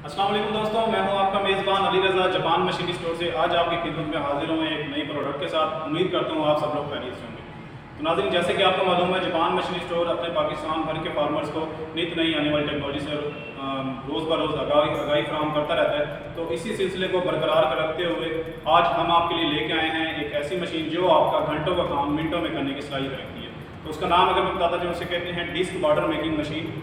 अस्सलाम वालेकुम दोस्तों, मैं हूं आपका मेज़बान अली रज़ा जापान मशीनी स्टोर से। आज आपकी खिदमत में हाजिर हूं एक नई प्रोडक्ट के साथ। उम्मीद करता हूं आप सब लोग खैरियत से होंगे। तो नाज़रीन, जैसे कि आपको मालूम है, जापान मशीनी स्टोर अपने पाकिस्तान भर के फार्मर्स को नित नई आने वाली टेक्नोलॉजी से रोज़ ब रोज़ आगाही फराहम करता रहता है। तो इसी सिलसिले को बरकरार रखते हुए आज हम आपके लिए लेके आए हैं एक ऐसी मशीन जो आपका घंटों का काम मिनटों में करने की सलाहियत रखती है। तो उसका नाम अगर मैं बताता जाऊँ, उसे कहते हैं डिस्क बॉर्डर मेकिंग मशीन।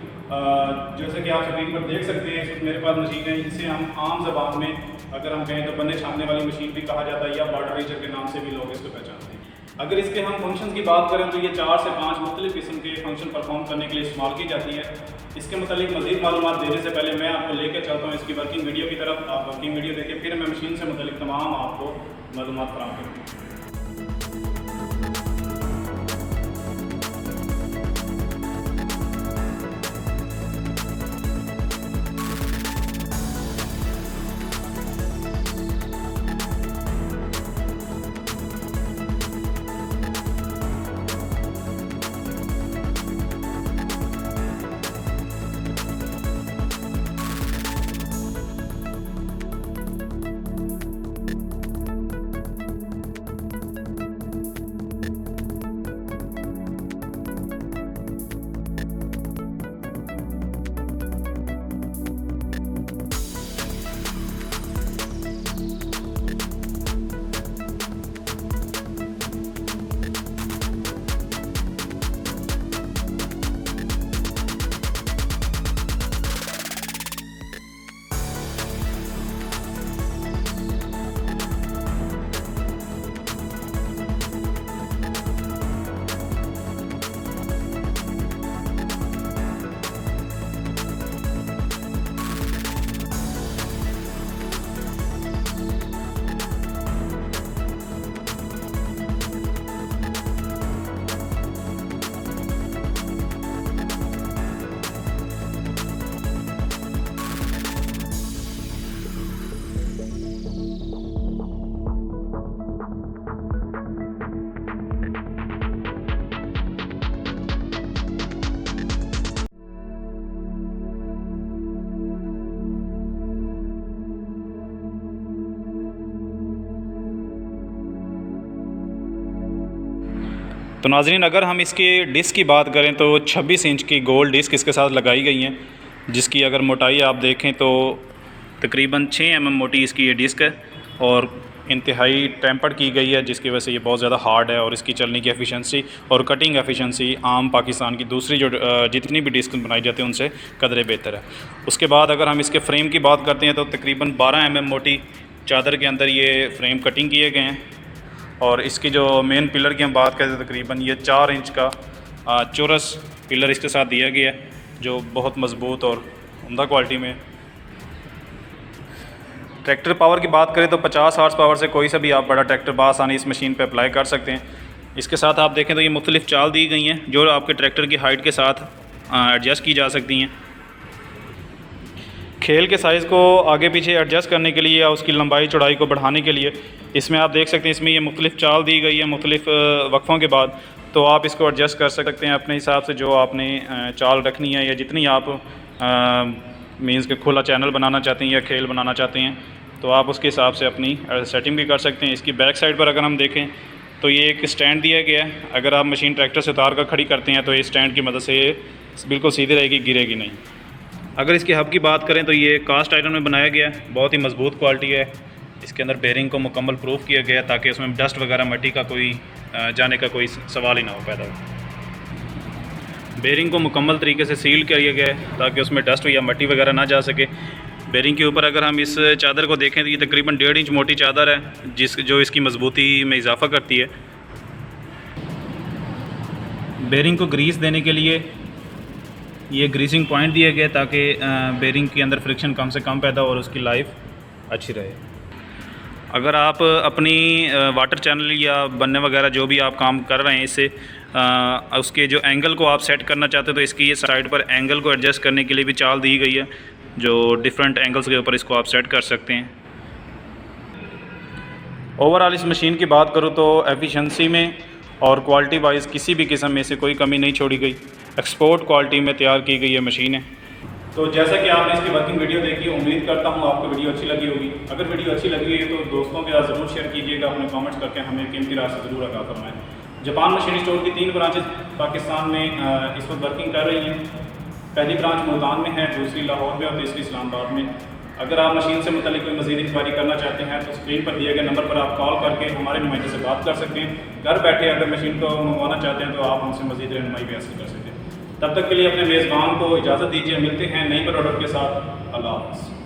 जैसे कि आप स्क्रीन पर देख सकते हैं, मेरे पास मशीन है। इसे हम आम जबान में अगर हम कहें तो बन्ने छानने वाली मशीन भी कहा जाता है, या बॉर्डर रेजर के नाम से भी लोग इसको पहचानते हैं। अगर इसके हम फंक्शन की बात करें तो ये 4 से 5 मुख्तलिफ किस्म के फंक्शन परफॉर्म करने के लिए इस्तेमाल की जाती है। इसके मतलब मज़ीद मालूमात देने से पहले मैं आपको लेकर चलता हूँ इसकी वर्किंग वीडियो की तरफ। आप वर्किंग वीडियो देखें, फिर मैं मशीन से मतलब तमाम आपको मालूमात फराहम करूँगा। तो नाज़रीन, अगर हम इसके डिस्क की बात करें तो 26 इंच की गोल डिस्क इसके साथ लगाई गई हैं, जिसकी अगर मोटाई आप देखें तो तकरीबन 6 mm मोटी इसकी ये डिस्क है और इंतहाई टेम्पर्ड की गई है, जिसकी वजह से ये बहुत ज़्यादा हार्ड है और इसकी चलने की एफिशिएंसी और कटिंग एफिशिएंसी आम पाकिस्तान की दूसरी जो जितनी भी डिस्क बनाई जाती है उनसे कदरे बेहतर है। उसके बाद अगर हम इसके फ्रेम की बात करते हैं तो तकरीबन 12 mm मोटी चादर के अंदर ये फ्रेम कटिंग किए गए हैं। और इसकी जो मेन पिलर की हम बात करें तो तकरीबन ये 4 इंच का चौरस पिलर इसके साथ दिया गया है, जो बहुत मज़बूत और उम्दा क्वालिटी में। ट्रैक्टर पावर की बात करें तो 50 हॉर्स पावर से कोई सा भी आप बड़ा ट्रैक्टर बासानी इस मशीन पे अप्लाई कर सकते हैं। इसके साथ आप देखें तो ये मुख्तलिफ चाल दी गई हैं जो आपके ट्रैक्टर की हाइट के साथ एडजस्ट की जा सकती हैं। खेल के साइज़ को आगे पीछे एडजस्ट करने के लिए या उसकी लंबाई चौड़ाई को बढ़ाने के लिए इसमें आप देख सकते हैं, इसमें ये मुख्तलिफ चाल दी गई है मुख्तलिफ वक्फ़ों के बाद। तो आप इसको एडजस्ट कर सकते हैं अपने हिसाब से, जो आपने चाल रखनी है या जितनी आप मीन्स के खुला चैनल बनाना चाहते हैं या खेल बनाना चाहते हैं, तो आप उसके हिसाब से अपनी सेटिंग भी कर सकते हैं। इसकी बैक साइड पर अगर हम देखें तो ये एक स्टैंड दिया गया है। अगर आप मशीन ट्रैक्टर से उतार कर खड़ी करते हैं तो ये स्टैंड की मदद से बिल्कुल सीधी रहेगी, गिरेगी नहीं। अगर इसके हब की बात करें तो ये कास्ट आयरन में बनाया गया है, बहुत ही मज़बूत क्वालिटी है। इसके अंदर बेरिंग को मुकम्मल प्रूफ किया गया ताकि उसमें डस्ट वगैरह मिट्टी का कोई जाने का कोई सवाल ही ना हो पैदा हो। बेरिंग को मुकम्मल तरीके से सील किया गया है ताकि उसमें डस्ट या मिट्टी वगैरह ना जा सके। बेरिंग के ऊपर अगर हम इस चादर को देखें तो ये तकरीबन 1.5 इंच मोटी चादर है जो इसकी मज़बूती में इजाफ़ा करती है। बेरिंग को ग्रीस देने के लिए ये ग्रीसिंग पॉइंट दिया गया ताकि बेरिंग के अंदर फ्रिक्शन कम से कम पैदा हो और उसकी लाइफ अच्छी रहे। अगर आप अपनी वाटर चैनल या बनने वगैरह जो भी आप काम कर रहे हैं इससे उसके जो एंगल को आप सेट करना चाहते हो तो इसकी ये साइड पर एंगल को एडजस्ट करने के लिए भी चाल दी गई है, जो डिफरेंट एंगल्स के ऊपर इसको आप सेट कर सकते हैं। ओवरऑल इस मशीन की बात करूँ तो एफिशिएंसी में और क्वालिटी वाइज किसी भी किस्म में से कोई कमी नहीं छोड़ी गई। एक्सपोर्ट क्वालिटी में तैयार की गई ये मशीन है। तो जैसा कि आपने इसकी वर्किंग वीडियो देखी, उम्मीद करता हूँ आपको वीडियो अच्छी लगी होगी। अगर वीडियो अच्छी लगी है तो दोस्तों के साथ ज़रूर शेयर कीजिएगा, अपने कमेंट्स करके हमें कीमती राय से ज़रूर आगाह फरमाएं। जापान मशीन स्टोर की 3 ब्रांचेस पाकिस्तान में इस वक्त वर्किंग कर रही हैं। पहली ब्रांच मुल्तान में है, दूसरी लाहौर में और तीसरी इस्लामाबाद में। अगर आप मशीन से मुतल्लिक कोई मज़ीद इंक्वायरी करना चाहते हैं तो स्क्रीन पर दिए गए नंबर पर आप कॉल करके हमारे नुमाइंदे से बात कर सकते हैं। घर बैठे अगर मशीन को मंगवाना चाहते हैं तो आप हमसे मज़ीद रहनुमाई भी हासिल कर सकते हैं। तब तक के लिए अपने मेज़बान को इजाज़त दीजिए। मिलते हैं नई प्रोडक्ट के साथ। अल्लाह हाफ़िज़।